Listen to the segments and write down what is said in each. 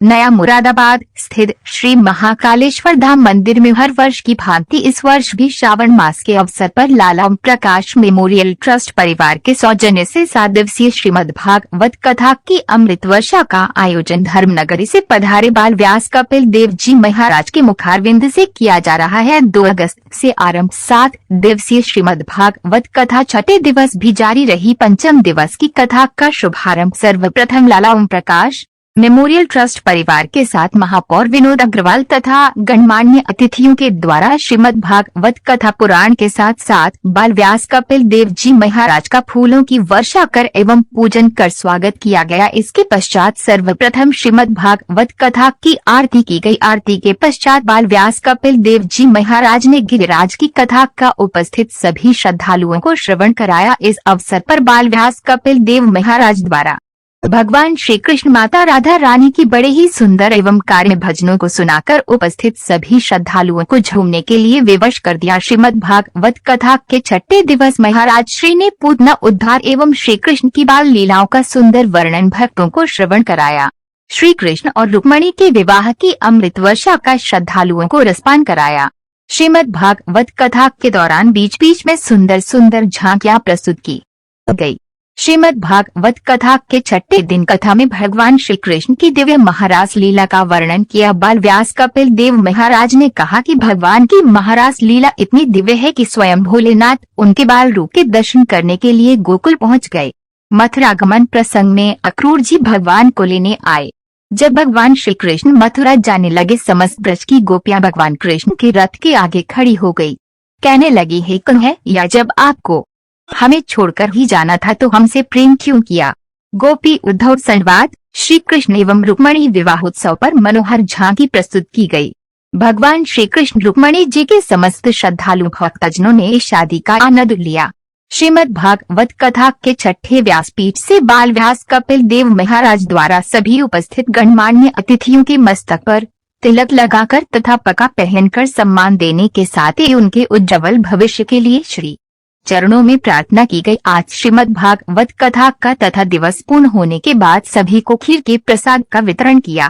नया मुरादाबाद स्थित श्री महाकालेश्वर धाम मंदिर में हर वर्ष की भांति इस वर्ष भी श्रावण मास के अवसर पर लाला ओम प्रकाश मेमोरियल ट्रस्ट परिवार के सौजन्य से 7 दिवसीय श्रीमद् भागवत कथा की अमृत वर्षा का आयोजन धर्मनगरी से पधारे बाल व्यास कपिल देव जी महाराज के मुखारविंद से किया जा रहा है। 2 अगस्त से आरंभ 7 दिवसीय श्रीमद् भागवत कथा छठे दिवस भी जारी रही। पंचम दिवस की कथा का शुभारंभ सर्वप्रथम लाला ओम प्रकाश मेमोरियल ट्रस्ट परिवार के साथ महापौर विनोद अग्रवाल तथा गणमान्य अतिथियों के द्वारा श्रीमद् भागवत कथा पुराण के साथ साथ बाल व्यास कपिल देव जी महाराज का फूलों की वर्षा कर एवं पूजन कर स्वागत किया गया। इसके पश्चात सर्वप्रथम श्रीमद् भागवत कथा की आरती की गई। आरती के पश्चात बाल व्यास कपिल देव जी महाराज ने गिरिराज की कथा का उपस्थित सभी श्रद्धालुओं को श्रवण कराया। इस अवसर पर बाल व्यास कपिल देव महाराज द्वारा भगवान श्री कृष्ण माता राधा रानी की बड़े ही सुंदर एवं कार्य भजनों को सुनाकर उपस्थित सभी श्रद्धालुओं को झूमने के लिए विवश कर दिया। श्रीमद् भागवत कथा के छठे दिवस महाराज श्री ने पूतना उद्धार एवं श्री कृष्ण की बाल लीलाओं का सुंदर वर्णन भक्तों को श्रवण कराया। श्री कृष्ण और रुक्मणी के विवाह की अमृत वर्षा का श्रद्धालुओं को रसपान कराया। श्रीमद् भागवत कथा के दौरान बीच बीच में सुंदर सुंदर झांकियां प्रस्तुत की गयी। श्रीमद् भागवत कथा के छठे दिन कथा में भगवान श्री कृष्ण की दिव्य महारास लीला का वर्णन किया। बाल व्यास कपिल देव महाराज ने कहा कि भगवान की महारास लीला इतनी दिव्य है कि स्वयं भोलेनाथ उनके बाल रूप के दर्शन करने के लिए गोकुल पहुंच गए। मथुरागमन प्रसंग में अक्रूर जी भगवान को लेने आए। जब भगवान श्री कृष्ण मथुरा जाने लगे, समस्त ब्रज की गोपियां भगवान कृष्ण के रथ के आगे खड़ी हो गयी, कहने लगी, हे कन्हैया, या जब आपको हमें छोड़कर ही जाना था तो हमसे प्रेम क्यों किया। गोपी उद्धव संवाद। श्री कृष्ण एवं रुक्मणी विवाहोत्सव पर मनोहर झांकी प्रस्तुत की गई। भगवान श्री कृष्ण रुक्मणी जी के समस्त श्रद्धालु भक्तजनों ने शादी का आनंद लिया। श्रीमद् भागवत कथा के छठे व्यासपीठ से बाल व्यास कपिल देव महाराज द्वारा सभी उपस्थित गणमान्य अतिथियों के मस्तक पर तिलक लगाकर तथा पका पहनकर सम्मान देने के साथ ही उनके उज्ज्वल भविष्य के लिए श्री चरणों में प्रार्थना की गई। आज श्रीमद् भागवत कथा का तथा दिवस पूर्ण होने के बाद सभी को खीर के प्रसाद का वितरण किया।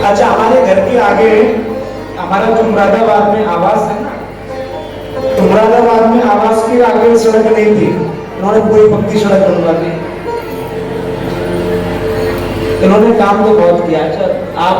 अच्छा, हमारे घर के आगे हमारा जो मुरादाबाद में आवास है ना, तो मुरादाबाद में आवास के आगे सड़क नहीं थी, उन्होंने पूरी पक्की सड़क बनवा दी। इन्होंने काम तो बहुत किया। अच्छा, आप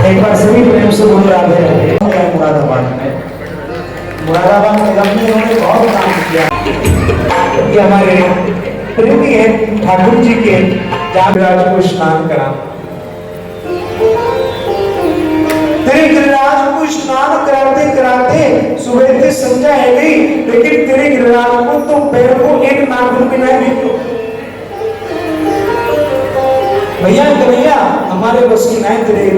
एक बार सभी प्रेम से बोल रहे हैं मुरादाबाद में। मुरादाबाद में इन्होंने बहुत काम किया। ये हमारे प्रेमी है ठाकुर जी के, जहाँ गिरिराज को स्नान करा। तेरे गिरिराज को स्नान कराते कराते सुबह से संध्या है गई, लेकिन तेरे गिरिराज को तो पैर को एक नाखून भी नहीं मिली। भैया हमारे बस की नहीं, तेरे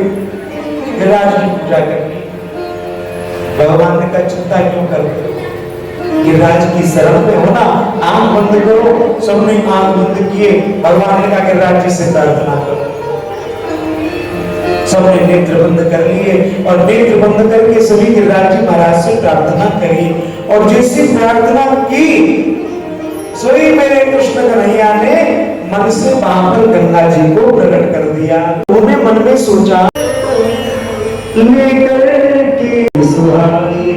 गिरिराज की पूजा करनी। भगवान ने कहा, चिंता क्यों करते हो, गिरिराज की शरण में होना, आंख बंद करो। सबने आंख बंद किए। भगवान ने कहा, गिरिराज जी से प्रार्थना करो। सबने नेत्र बंद कर लिए और नेत्र बंद करके सभी गिरिराज जी महाराज से प्रार्थना करी। और जैसी प्रार्थना की, सोई मेरे कृष्ण कन्हैया ने मन से वहां पर गंगा जी को प्रकट कर दिया। उन्होंने मन में सोचा, लेकर के सुहानी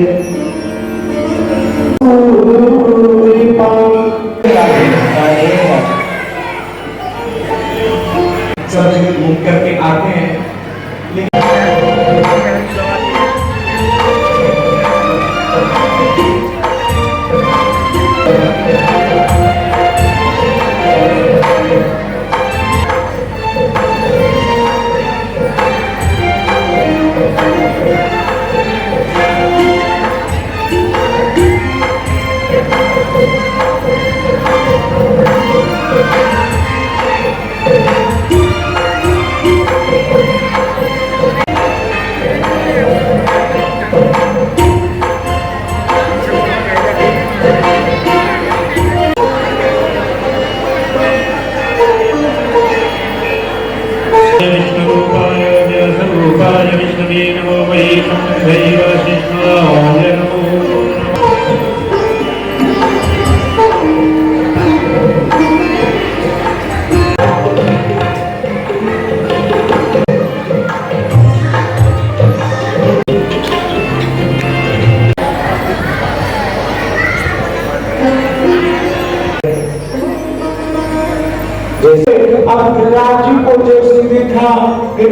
सब जगह घूम करके आते हैं।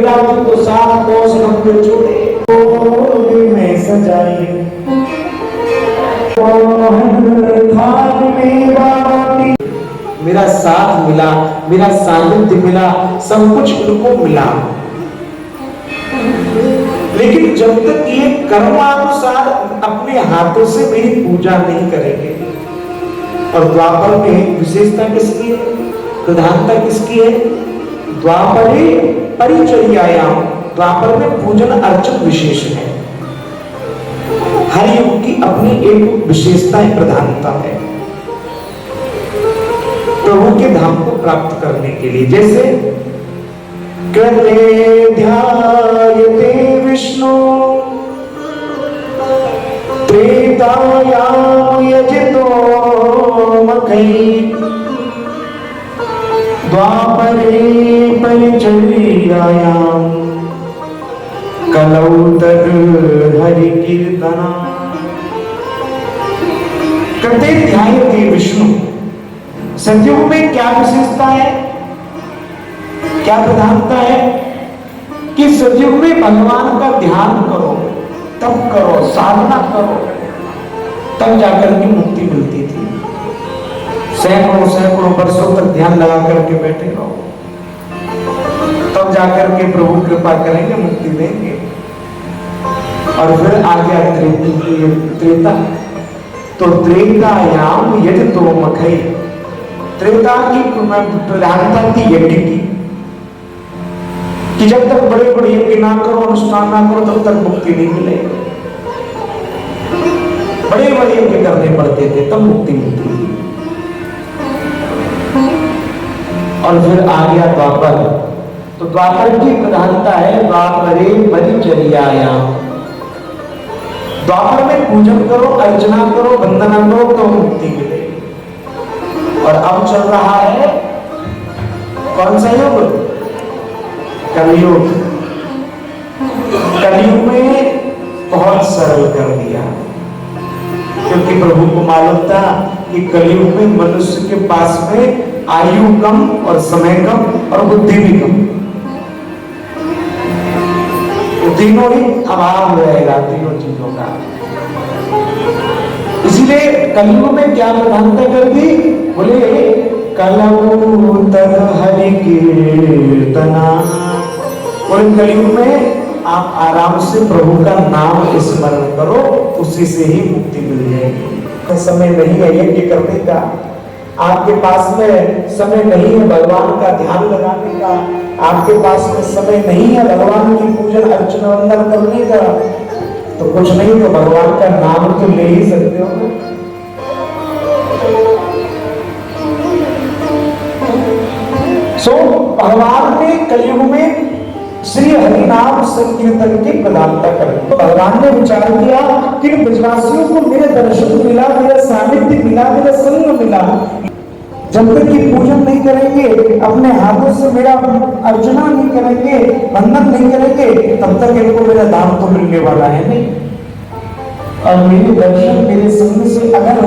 गिरिराज को 7 कोस लंबे छोड़े में सजाई, मेरा साथ मिला, मेरा सानिध्य मिला, सब कुछ उनको मिला। लेकिन जब तक ये कर्मानुसार अपने हाथों से मेरी पूजा नहीं करेंगे, और द्वापर में विशेषता किसकी है, प्रधानता किसकी है, द्वापरे परिचर्यायाम, द्वापर में पूजन अर्चन विशेष है। हर युग की अपनी एक विशेषता प्रधानता है प्रभु के धाम को प्राप्त करने के लिए। जैसे कृते ध्यायते विष्णु त्रेतायाम यजितो मखै द्वापरे परिचर्यायाम कलौ तद हरि कीर्तना। कृते ध्यायते विष्णु, सतयुग में क्या विशेषता है, क्या प्रधानता है कि सतयुग में भगवान का ध्यान करो, तप करो, साधना करो, तब जाकर के मुक्ति मिलती थी। सैकड़ों सैकड़ों वर्षों तक ध्यान लगा करके बैठे रहो, तब जाकर के प्रभु कृपा करेंगे, मुक्ति देंगे। और फिर आ गया त्रेता, तो त्रेतायाम यज्ञ तो मखई, त्रेता की प्रधानता थी यज्ञ की, कि जब तक बड़े बड़े यज्ञ ना करो, अनुष्ठान ना करो, तब तक मुक्ति नहीं मिलेगी। बड़े बड़े यज्ञ करने पड़ते थे तब मुक्ति मिलती थी। और फिर आ गया द्वापर, तो द्वापर की प्रधानता है द्वापरे परिचर्यायाम, द्वापर में पूजन करो, अर्चना करो, वंदना करो, तो मुक्ति मिलेगी। और अब चल रहा है कौन सा युग, कलयुग। कलयुग में बहुत सरल कर दिया, क्योंकि प्रभु को मालूम था कि कलयुग में मनुष्य के पास में आयु कम और समय कम और बुद्धि भी कम, तीनों ही अभाव रहेगा, तीनों चीजों का। इसलिए कलयुग में क्या प्रधानता कर दी, बोले कलौ तद हरि कीर्तना। बोले कलयुग में आप आराम से प्रभु का नाम स्मरण करो, उसी से ही मुक्ति मिल जाएगी। समय नहीं है यज्ञ करने का, आपके पास में समय नहीं है भगवान का ध्यान लगाने का, आपके पास में समय नहीं है भगवान की पूजन अर्चना वंदन करने का, तो कुछ नहीं तो भगवान का नाम तो ले ही सकते हो ना। भगवान ने कलयुग में श्री हरिनाम संकीर्तन की प्रधानता कर दी। तो भगवान ने विचार किया कि ब्रजवासियों को मेरे दर्शन मिला, मेरा सानिध्य मिला, मेरा संग मिला, जब तक कि पूजन नहीं करेंगे, अपने हाथों से मेरा अर्चना नहीं करेंगे, वंदन नहीं करेंगे, तब तक इनको मेरा धाम तो मिलने वाला है नहीं। और मेरे दर्शन मेरे संग से अगर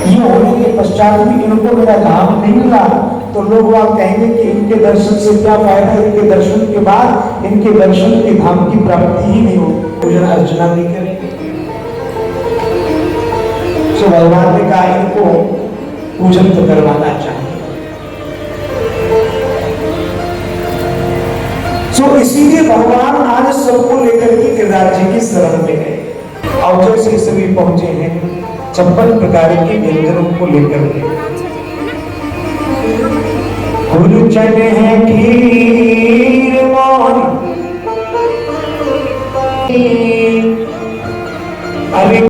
ये होने के पश्चात भी इनको मेरा धाम नहीं मिला, तो लोग वहां कहेंगे कि इनके दर्शन से क्या फायदा, इनके दर्शन के बाद इनके दर्शन के धाम की प्राप्ति ही नहीं होगी, पूजन अर्चना नहीं करेंगे। तो भगवान ने कहा इनको पूजन तो करवाना चाहिए। तो इसीलिए भगवान आज सबको लेकर के गिरिराज जी की शरण में गए। अवसर से सभी पहुंचे हैं 56 प्रकार के व्यंजनों को लेकर के। गुरुजन है खीर मोहन